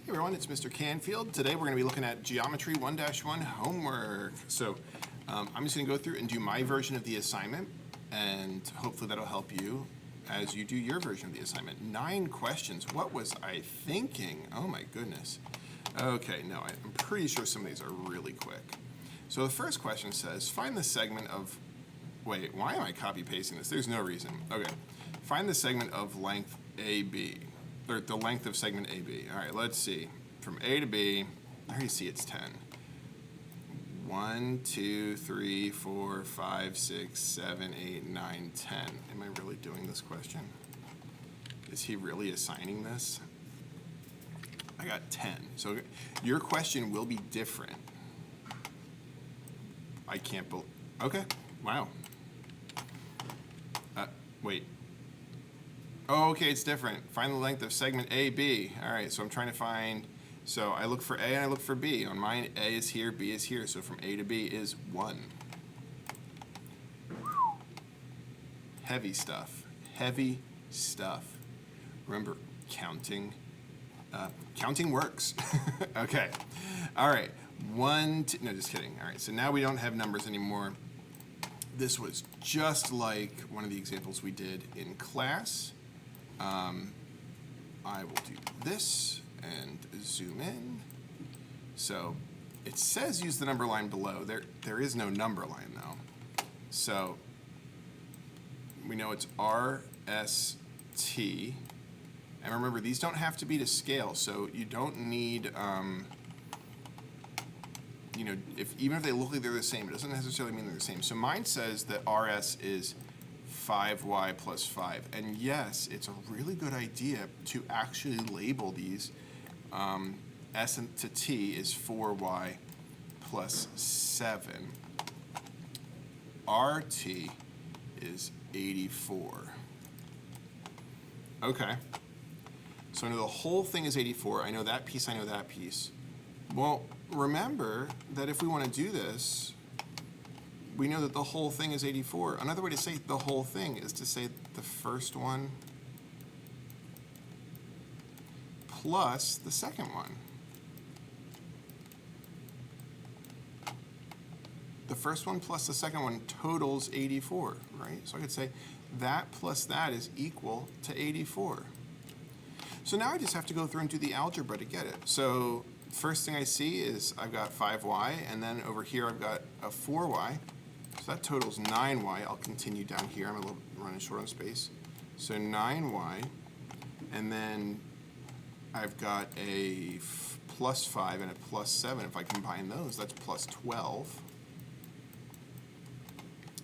Hey everyone, it's Mr. Canfield. Today we're going to be looking at Geometry 1-1 homework. So I'm just going to go through and do my version of the assignment, and hopefully that'll help you as you do your version of the assignment. 9 questions. What was I thinking? Oh my goodness. Okay, no, I'm pretty sure some of these are really quick. So the first question says, find the segment of, wait, why am I copy pasting this? There's no reason. Okay, find the segment of length AB. Or the length of segment AB. All right, let's see. From A to B, I already see it's 10. 1, 2, 3, 4, 5, 6, 7, 8, 9, 10. Am I really doing this question? Is he really assigning this? I got 10. So your question will be different. I can't believe. Okay, wow. Wait. Oh, okay, it's different. Find the length of segment AB. All right, so I'm trying to find, so I look for A and I look for B. On mine, A is here, B is here, so from A to B is 1. Heavy stuff. Heavy stuff. Remember, counting works. Okay, all right. 1, 2, no, just kidding. All right, so now we don't have numbers anymore. This was just like one of the examples we did in class. I will do this and zoom in. So it says use the number line below. There is no number line though. So we know it's RST. And remember, these don't have to be to scale, so you don't need, even if they look like they're the same, it doesn't necessarily mean they're the same. So mine says that RS is 5y plus 5. And yes, it's a really good idea to actually label these. S to T is 4y plus 7. RT is 84. Okay. So I know the whole thing is 84. I know that piece, I know that piece. Well, remember that if we want to do this, we know that the whole thing is 84. Another way to say the whole thing is to say the first one plus the second one. The first one plus the second one totals 84, right? So I could say that plus that is equal to 84. So now I just have to go through and do the algebra to get it. So first thing I see is I've got 5y, and then over here I've got a 4y. So that totals 9y. I'll continue down here. I'm a little running short on space. So 9y, and then I've got a plus 5 and a plus 7. If I combine those, that's plus 12.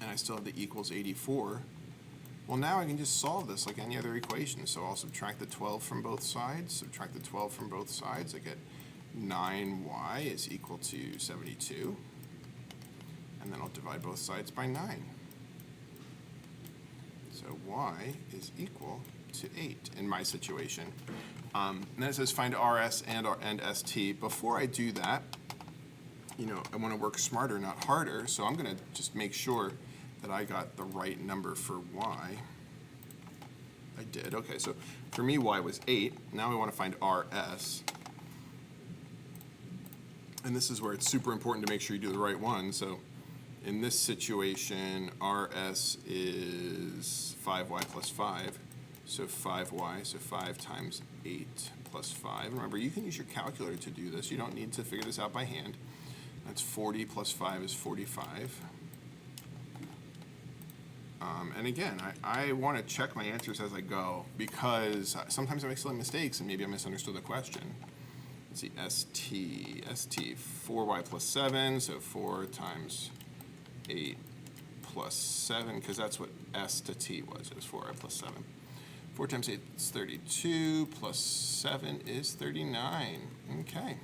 And I still have the equals 84. Well, now I can just solve this like any other equation. So I'll subtract the 12 from both sides, subtract the 12 from both sides. I get 9y is equal to 72. And then I'll divide both sides by 9. So y is equal to 8 in my situation. And then it says find RS and ST. Before I do that, I want to work smarter, not harder. So I'm going to just make sure that I got the right number for y. I did. Okay, so for me, y was 8. Now we want to find RS. And this is where it's super important to make sure you do the right one. So in this situation, RS is 5y plus 5. So 5y, so 5 times 8 plus 5. Remember, you can use your calculator to do this. You don't need to figure this out by hand. That's 40 plus 5 is 45. And again, I want to check my answers as I go, because sometimes I make silly mistakes and maybe I misunderstood the question. Let's see, ST, 4y plus 7, so 4 times 8 plus 7, because that's what S to T was. It was 4y plus 7. 4 times 8 is 32, plus 7 is 39. Okay.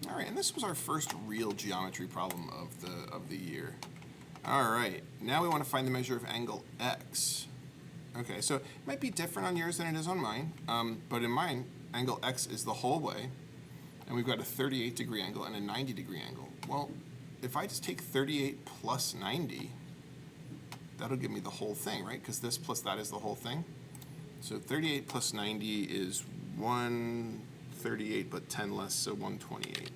All right, and this was our first real geometry problem of the year. All right, now we want to find the measure of angle X. Okay, so it might be different on yours than it is on mine, but in mine, angle X is the whole way, and we've got a 38-degree angle and a 90-degree angle. Well, if I just take 38 plus 90, that'll give me the whole thing, right? Because this plus that is the whole thing. So 38 plus 90 is 138, but 10 less, so 128.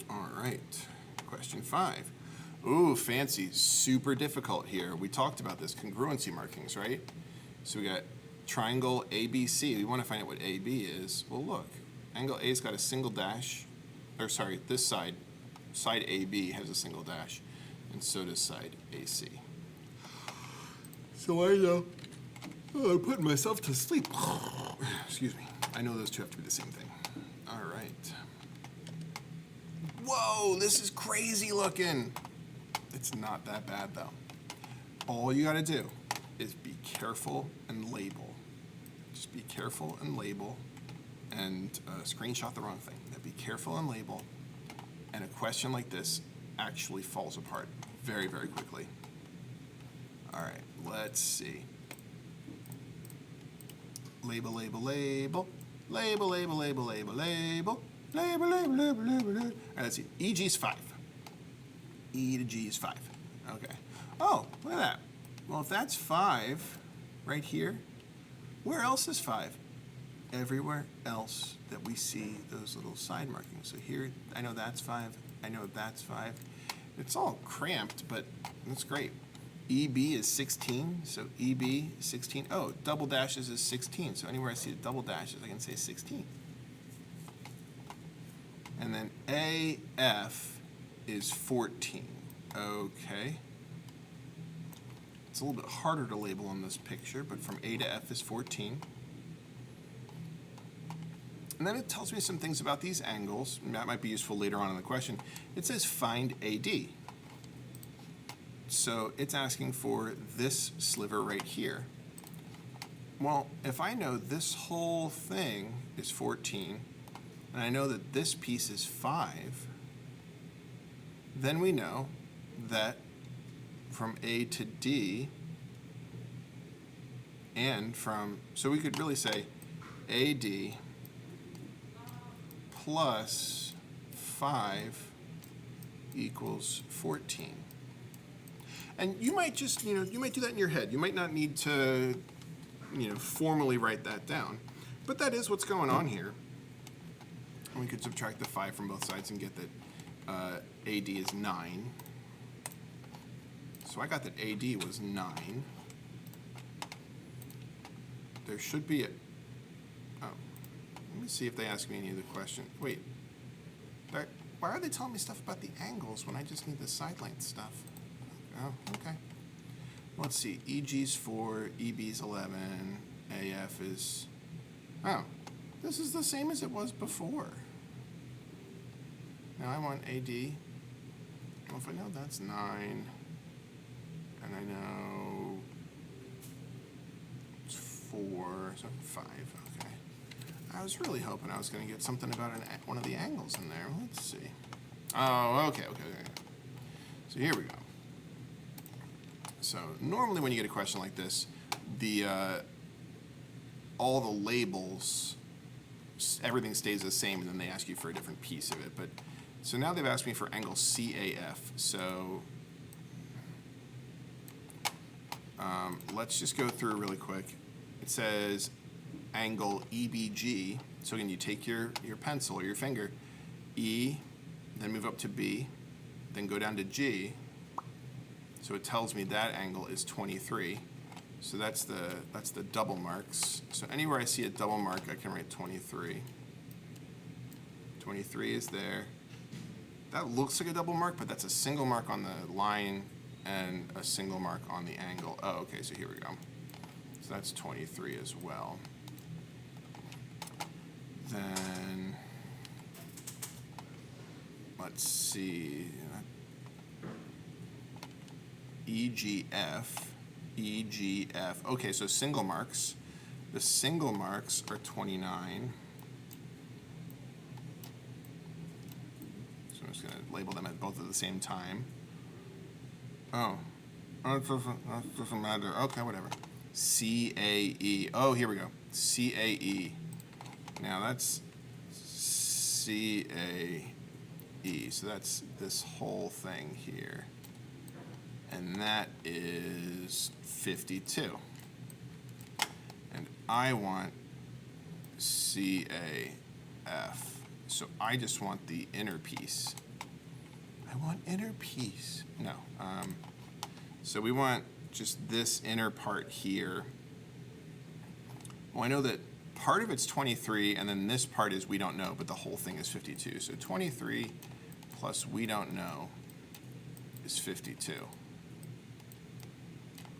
All right, question 5. Ooh, fancy, super difficult here. We talked about this, congruency markings, right? So we got triangle ABC. We want to find out what AB is. Well, look, angle A's got a single dash, or sorry, this side AB has a single dash, and so does side AC. So I know, I'm putting myself to sleep. Excuse me. I know those two have to be the same thing. All right. Whoa, this is crazy looking. It's not that bad though. All you gotta do is be careful and label. Just be careful and label, and screenshot the wrong thing. Be careful and label, and a question like this actually falls apart very, very quickly. All right, let's see. Label, label, label, label, label, label, label, label, label, label, label, label. All right, let's see. EG is 5. E to G is 5. Okay. Oh, look at that. Well, if that's 5 right here, where else is 5? Everywhere else that we see those little side markings. So here, I know that's 5. I know that's 5. It's all cramped, but that's great. EB is 16, so EB 16. Oh, double dashes is 16, so anywhere I see a double dashes, I can say 16. And then AF is 14. Okay. It's a little bit harder to label on this picture, but from A to F is 14. And then it tells me some things about these angles, and that might be useful later on in the question. It says find AD. So it's asking for this sliver right here. Well, if I know this whole thing is 14, and I know that this piece is 5, then we know that from A to D, and from, so we could really say AD plus 5 equals 14. And you might just, you might do that in your head. You might not need to, formally write that down. But that is what's going on here. We could subtract the 5 from both sides and get that AD is 9. So I got that AD was 9. There should be a, oh, let me see if they ask me any other question. Wait, why are they telling me stuff about the angles when I just need the side length stuff? Oh, okay. Let's see, EG's 4, EB's 11, AF is, oh, this is the same as it was before. Now I want AD. Well, if I know that's 9, and I know it's 4, so 5, okay. I was really hoping I was going to get something about one of the angles in there. Let's see. Oh, okay. So here we go. So normally when you get a question like this, all the labels, everything stays the same, and then they ask you for a different piece of it. But so now they've asked me for angle CAF. So let's just go through really quick. It says angle EBG. So again, you take your pencil or your finger, E, then move up to B, then go down to G. So it tells me that angle is 23. So that's the double marks. So anywhere I see a double mark, I can write 23. 23 is there. That looks like a double mark, but that's a single mark on the line and a single mark on the angle. Oh, okay, so here we go. So that's 23 as well. Then, let's see. EGF. Okay, so single marks. The single marks are 29. So I'm just going to label them at both at the same time. Oh, that doesn't matter. Okay, whatever. CAE. Oh, here we go. CAE. Now that's CAE. So that's this whole thing here. and that is 52. And I want CAF. So I just want the inner piece. I want inner piece. No. So we want just this inner part here. Well, I know that part of it's 23, and then this part is we don't know, but the whole thing is 52. So 23 plus we don't know is 52.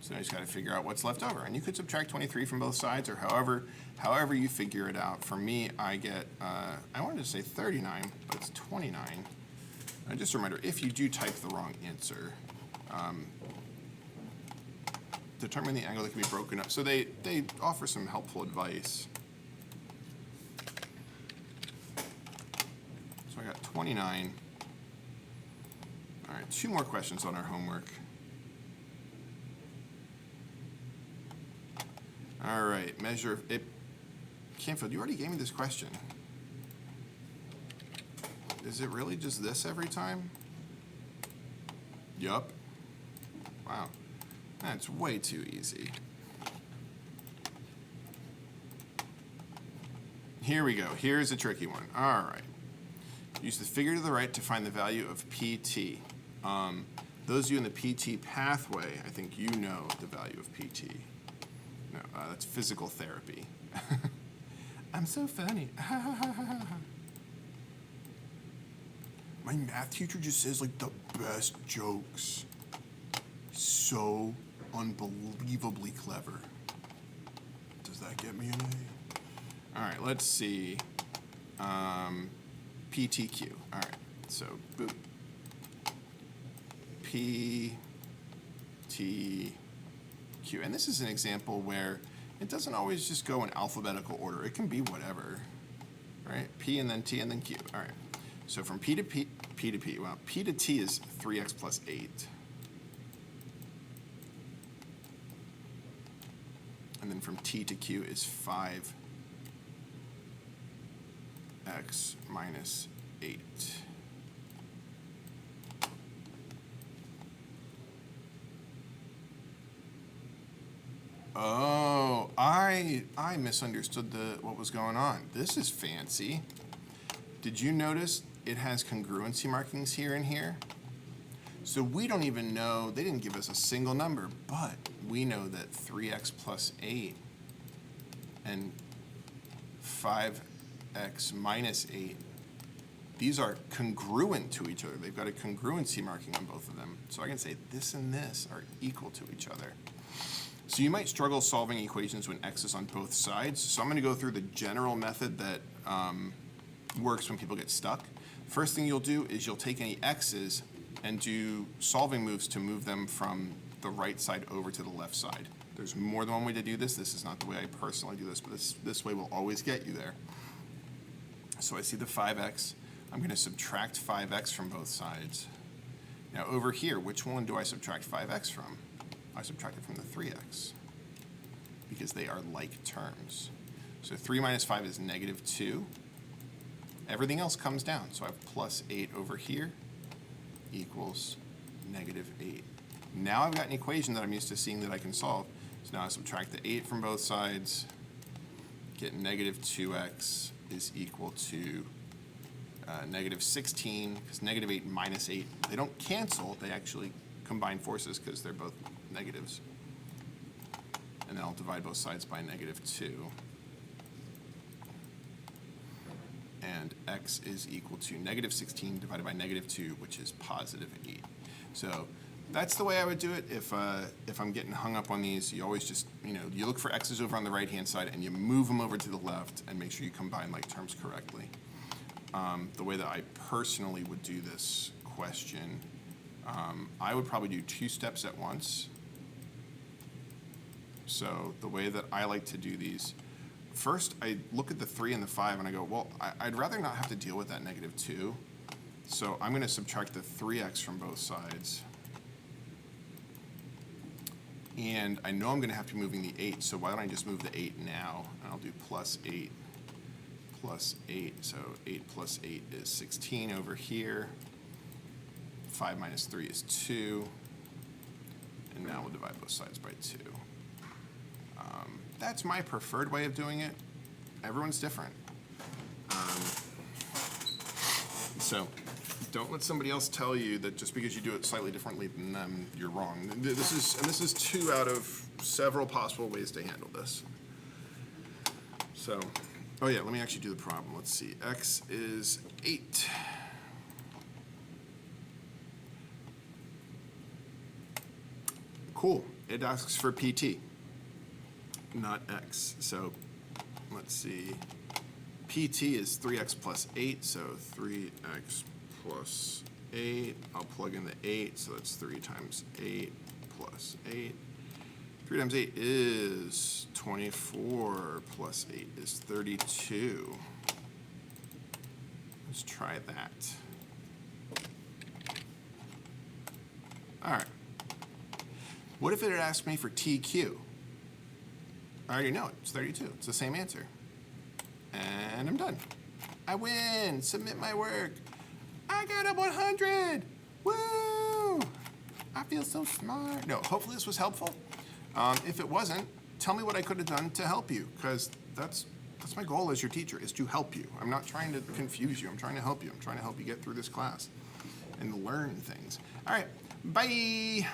So I just got to figure out what's left over. And you could subtract 23 from both sides, or however you figure it out. For me, I get, I wanted to say 39, but it's 29. And just a reminder, if you do type the wrong answer, determine the angle that can be broken up. So they offer some helpful advice. So I got 29. All right, 2 more questions on our homework. All right, measure it. Canfield, you already gave me this question. Is it really just this every time? Yup. Wow, that's way too easy. Here we go. Here's a tricky one. All right. Use the figure to the right to find the value of PT. Those of you in the PT pathway, I think you know the value of PT. No, that's physical therapy. I'm so funny. My math teacher just says like the best jokes. So unbelievably clever. Does that get me an A? All right, let's see. PTQ. All right, so boop. PTQ. And this is an example where it doesn't always just go in alphabetical order. It can be whatever, right? P and then T and then Q. All right. So from P to P, well, P to T is 3x plus 8. And then from T to Q is 5x minus 8. Oh, I misunderstood what was going on. This is fancy. Did you notice it has congruency markings here and here? So we don't even know, they didn't give us a single number, but we know that 3x plus 8 and 5x minus 8, these are congruent to each other. They've got a congruency marking on both of them. So I can say this and this are equal to each other. So you might struggle solving equations when x is on both sides. So I'm going to go through the general method that works when people get stuck. First thing you'll do is you'll take any x's and do solving moves to move them from the right side over to the left side. There's more than one way to do this. This is not the way I personally do this, but this way will always get you there. So I see the 5x. I'm going to subtract 5x from both sides. Now over here, which one do I subtract 5x from? I subtract it from the 3x because they are like terms. So 3 minus 5 is negative 2. Everything else comes down. So I have plus 8 over here equals negative 8. Now I've got an equation that I'm used to seeing that I can solve. So now I subtract the 8 from both sides, get negative 2x is equal to negative 16, because negative 8 minus 8, they don't cancel, they actually combine forces because they're both negatives. And then I'll divide both sides by negative 2. And x is equal to negative 16 divided by negative 2, which is positive 8. So that's the way I would do it if I'm getting hung up on these. You always just, you look for x's over on the right-hand side and you move them over to the left and make sure you combine like terms correctly. The way that I personally would do this question, I would probably do 2 steps at once. So the way that I like to do these, first I look at the 3 and the 5 and I go, well, I'd rather not have to deal with that negative 2. So I'm going to subtract the 3x from both sides. And I know I'm going to have to be moving the 8, so why don't I just move the 8 now? And I'll do plus 8 plus 8. So 8 plus 8 is 16 over here. 5 minus 3 is 2. now we'll divide both sides by 2. That's my preferred way of doing it. Everyone's different. So don't let somebody else tell you that just because you do it slightly differently than them, you're wrong. This is 2 out of several possible ways to handle this. So, oh yeah, let me actually do the problem. Let's see, x is 8. Cool, it asks for PT, not x. So let's see, PT is 3x plus 8, so 3x plus 8. I'll plug in the 8, so that's 3 times 8 plus 8. 3 times 8 is 24, plus 8 is 32. Let's try that. All right. What if it had asked me for TQ? I already know it. It's 32. It's the same answer. And I'm done. I win. Submit my work. I got a 100. Woo! I feel so smart. No, hopefully this was helpful. If it wasn't, tell me what I could have done to help you, because that's my goal as your teacher, is to help you. I'm not trying to confuse you. I'm trying to help you. I'm trying to help you get through this class and learn things. All right. Bye.